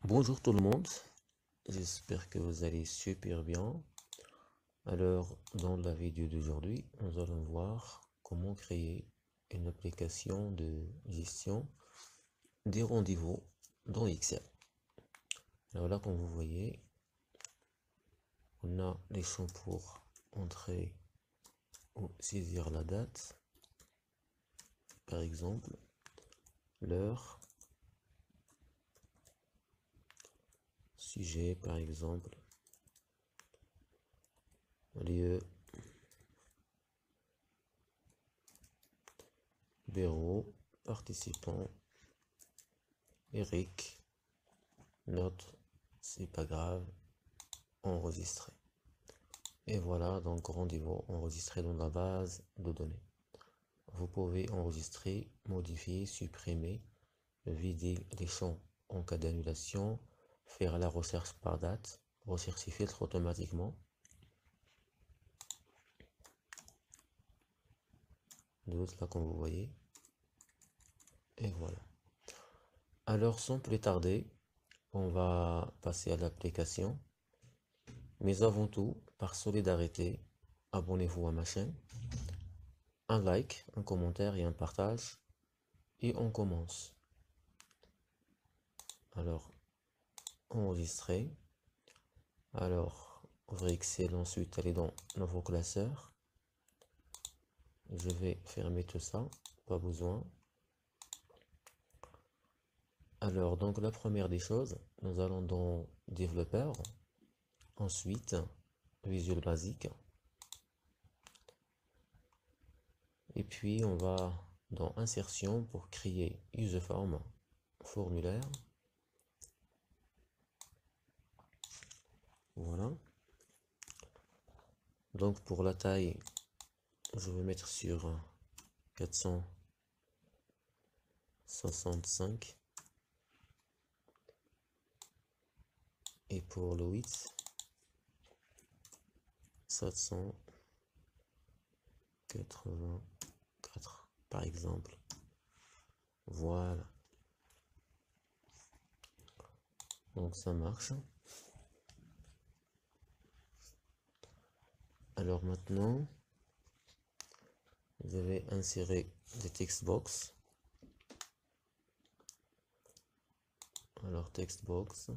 Bonjour tout le monde, j'espère que vous allez super bien. Alors, dans la vidéo d'aujourd'hui, nous allons voir comment créer une application de gestion des rendez-vous dans Excel. Alors là, comme vous voyez, on a les champs pour entrer ou saisir la date, par exemple, l'heure, sujet, par exemple, lieu, bureau, participant, Eric, note, c'est pas grave, enregistré. Et voilà, donc rendez-vous enregistré dans la base de données. Vous pouvez enregistrer, modifier, supprimer, vider les champs en cas d'annulation, faire la recherche par date, rechercher filtre automatiquement. D'autres là comme vous voyez. Et voilà. Alors sans plus tarder, on va passer à l'application. Mais avant tout, par solidarité, abonnez-vous à ma chaîne. Un like, un commentaire et un partage. Et on commence. Alors, enregistrer. Alors, ouvrez Excel, ensuite aller dans Nouveau classeur. Je vais fermer tout ça, pas besoin. Alors, donc la première des choses, nous allons dans Développeur. Ensuite, Visual Basic. Et puis, on va dans Insertion pour créer Userform, formulaire. Voilà. Donc, pour la taille, je vais mettre sur 465. Et pour le width, 784 par exemple. Voilà. Donc ça marche. Alors maintenant, je vais insérer des text box. Alors text box.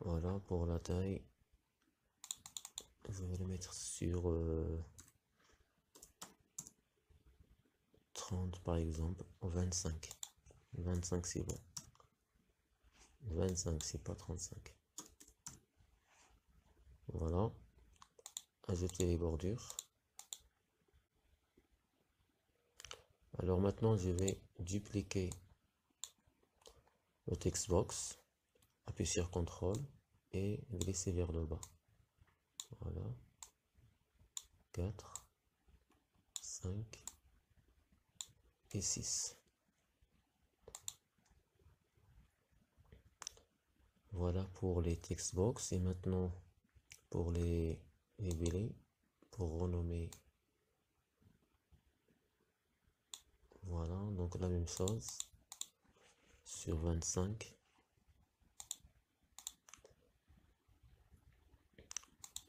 Voilà pour la taille. Je vais le mettre sur 30 par exemple, 25. 25 c'est bon. 25 c'est pas 35. Voilà. Ajouter les bordures. Alors maintenant je vais dupliquer le text box. Appuyer sur CTRL et glisser vers le bas. Voilà. 4, 5 et 6. Voilà pour les text box. Et maintenant pour les billets, pour renommer. Voilà, donc la même chose sur 25.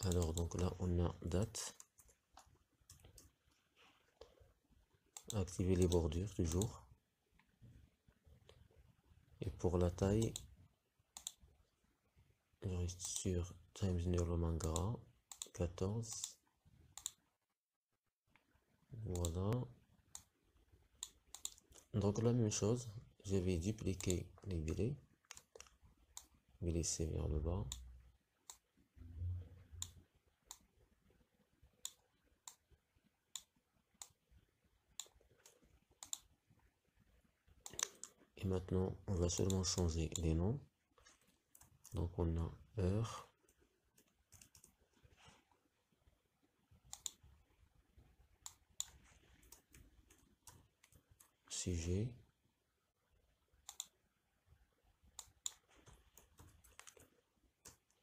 Alors donc là on a date. Activer les bordures toujours. Et pour la taille, je reste sur Times New Roman gras 14. Voilà. Donc la même chose, je vais dupliquer les billets, glisser vers le bas. Et maintenant, on va seulement changer les noms. Donc on a heure, sujet,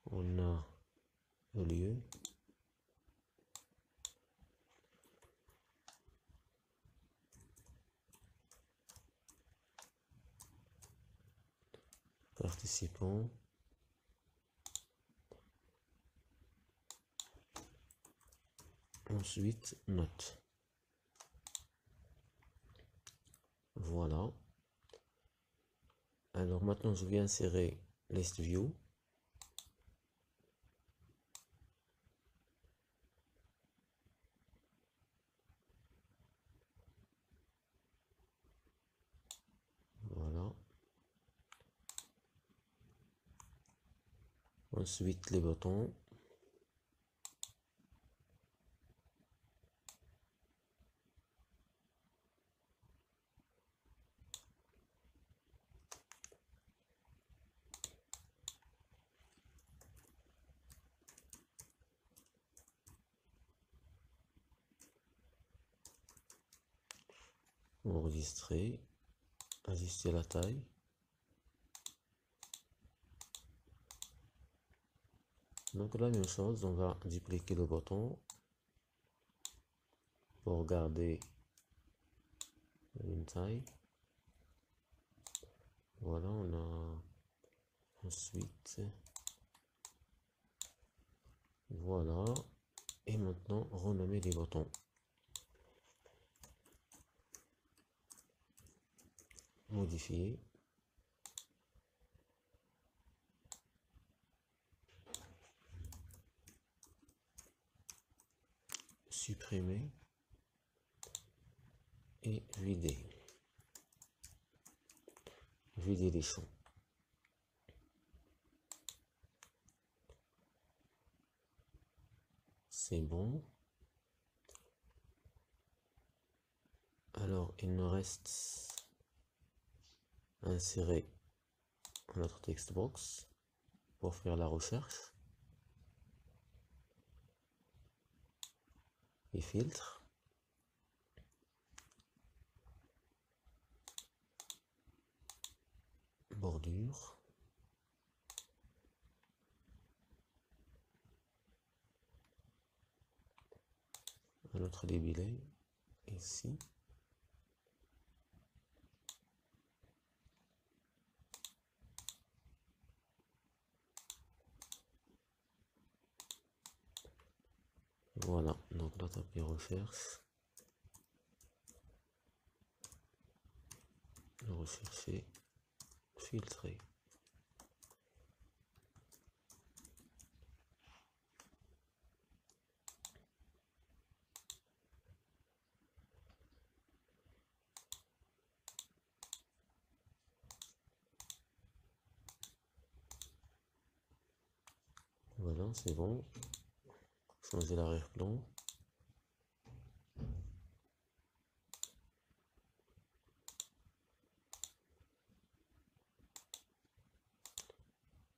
on a le lieu, participants, ensuite note. Voilà. Alors maintenant je vais insérer list view. Voilà. Ensuite les boutons. Enregistrer, ajuster la taille. Donc la même chose, on va dupliquer le bouton pour garder une taille. Voilà, on a ensuite, voilà, et maintenant renommer les boutons. Modifier. Supprimer et vider les champs. C'est bon. Alors il nous reste à insérer notre text box pour faire la recherche et filtre. Bordure. Un autre débilé ici. Voilà, donc là tapez recherche. Rechercher, filtrer. Voilà, c'est bon. Changer l'arrière-plan.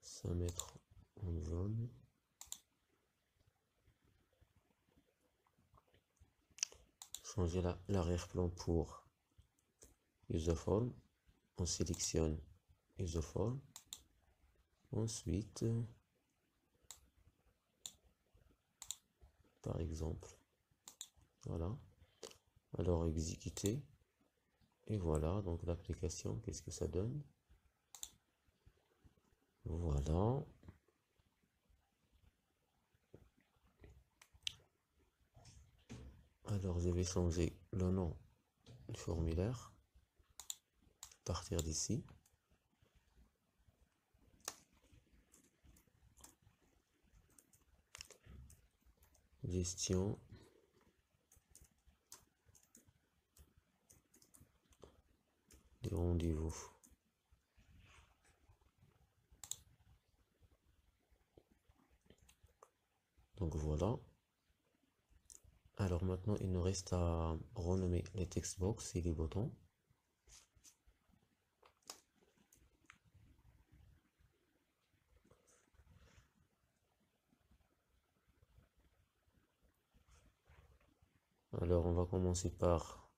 Ça mettre en jaune. Changer l'arrière-plan pour isoform. On sélectionne isoform. Ensuite, par exemple, voilà. Alors exécuter. Et voilà, donc l'application, qu'est-ce que ça donne? Voilà. Alors je vais changer le nom du formulaire. À partir d'ici. Gestion. Des rendez-vous. Donc voilà. Alors maintenant, il nous reste à renommer les text box et les boutons. Alors on va commencer par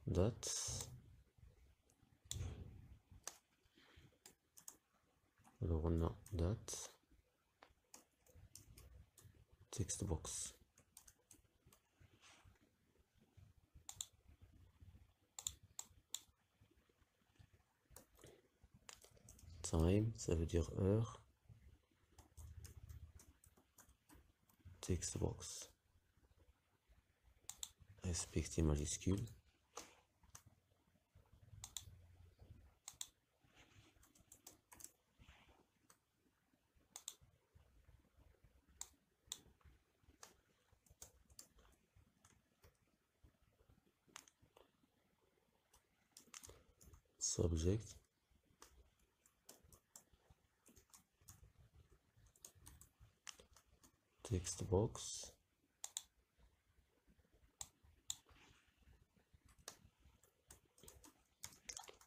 date. Alors on a date, text box. time, ça veut dire heure. Text box, respecter majuscule. Subject, text box,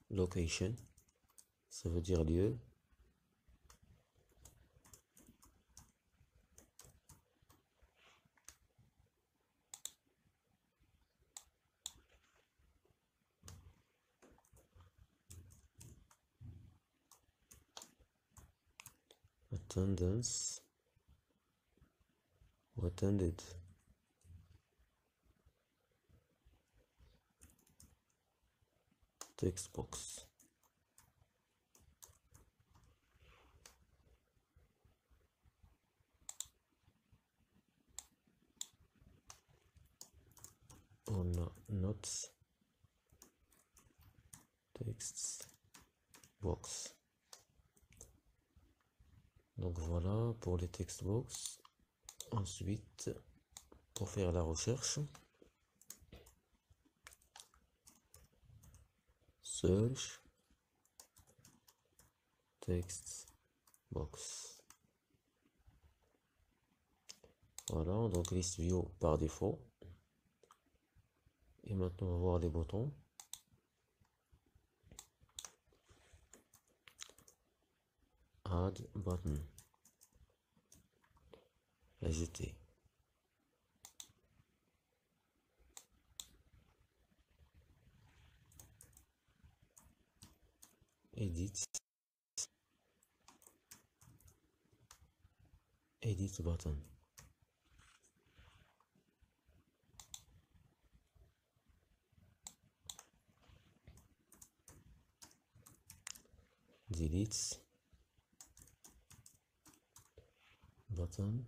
location, ça veut dire lieu. Attendance ou attended. Text box. On a notes, text box. Donc voilà pour les text box. Ensuite, pour faire la recherche, search text box. Voilà, donc list view par défaut. Et maintenant, on va voir les boutons. Add button. Ajouter. Edit. Edit button. Delete button.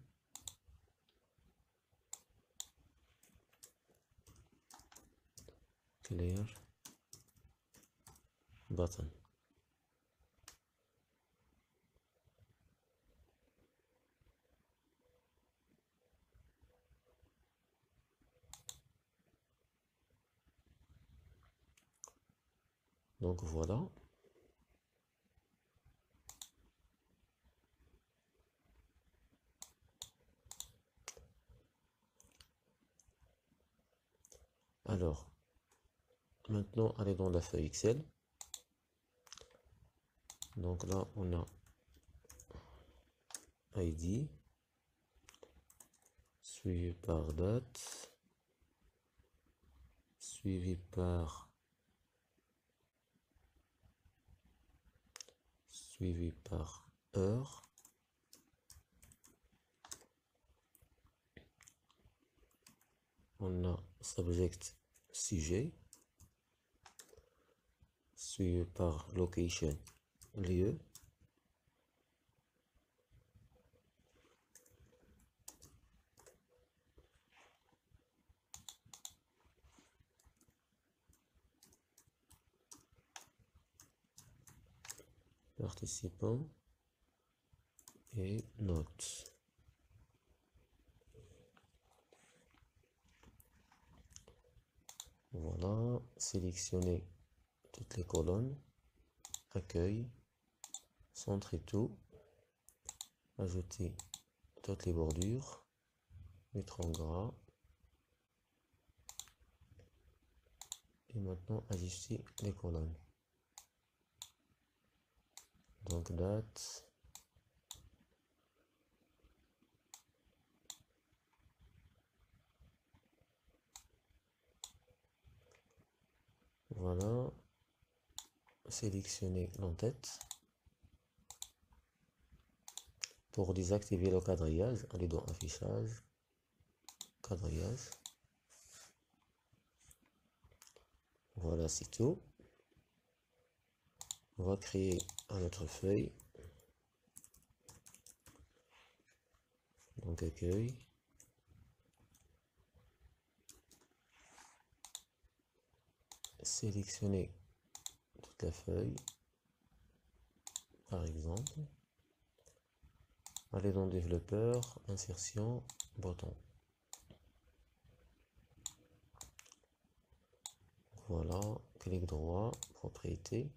Clear button. Donc voilà. Alors, maintenant, allez dans la feuille Excel. Donc là, on a ID, suivi par date, suivi par heure. On a subject sujet, suivi par location lieu, participant et note. Voilà, sélectionner toutes les colonnes, accueil, centre et tout, ajouter toutes les bordures, mettre en gras et maintenant ajuster les colonnes. Donc date, voilà, sélectionner l'entête. Pour désactiver le quadrillage, allez dans affichage, quadrillage. Voilà, c'est tout. On va créer à notre feuille. Donc accueil. Sélectionner toute la feuille, par exemple. Aller dans développeur, insertion, bouton. Voilà, clic droit, propriété,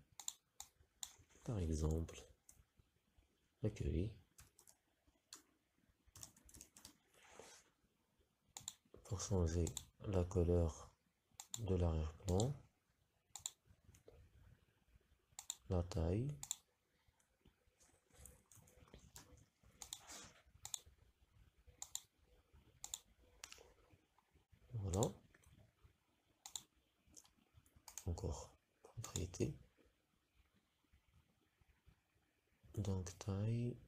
par exemple, accueil. Pour changer la couleur de l'arrière-plan, la taille, voilà, encore propriété, donc taille,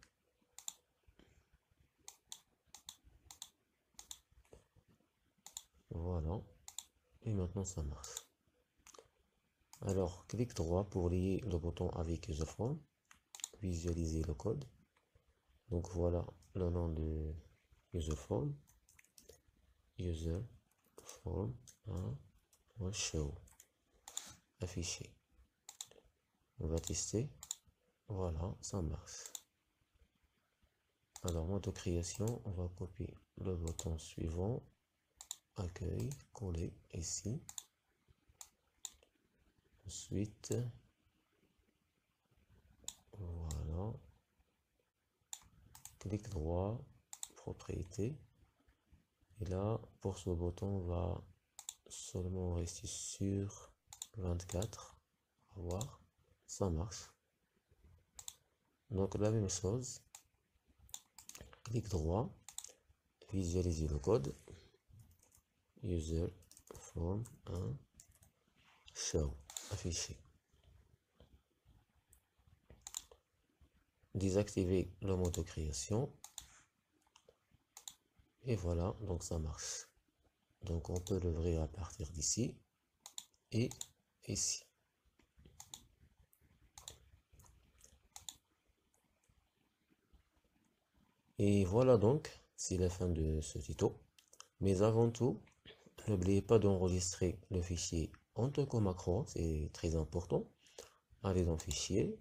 voilà, et maintenant ça marche. Alors clic droit pour lier le bouton avec Userform, visualiser le code. Donc voilà le nom de Userform, Userform 1 show, affiché. On va tester. Voilà, ça marche. Alors, mode de création, on va copier le bouton suivant, accueil, coller ici. Ensuite, voilà, clic droit, propriété. Et là, pour ce bouton, on va seulement rester sur 24. On va voir, ça marche. Donc la même chose, clic droit, visualiser le code, user form 1 show, affiché. Désactiver le mode de création. Et voilà, donc ça marche. Donc on peut l'ouvrir à partir d'ici et ici. Et voilà donc, c'est la fin de ce tuto. Mais avant tout, n'oubliez pas d'enregistrer le fichier en tant que macro, c'est très important. Allez dans Fichier.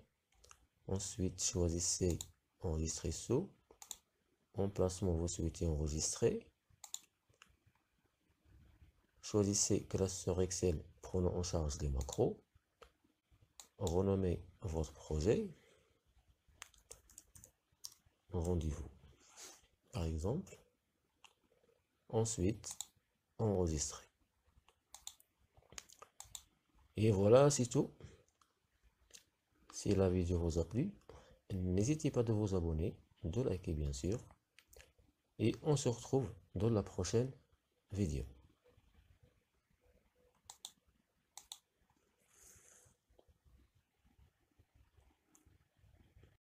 Ensuite, choisissez Enregistrer sous. Emplacement, vous souhaitez enregistrer. Choisissez classeur Excel prenant en charge les macros. Renommez votre projet. Rendez-vous, par exemple. Ensuite, enregistrer. Et voilà, c'est tout. Si la vidéo vous a plu, n'hésitez pas de vous abonner, de liker bien sûr. Et on se retrouve dans la prochaine vidéo.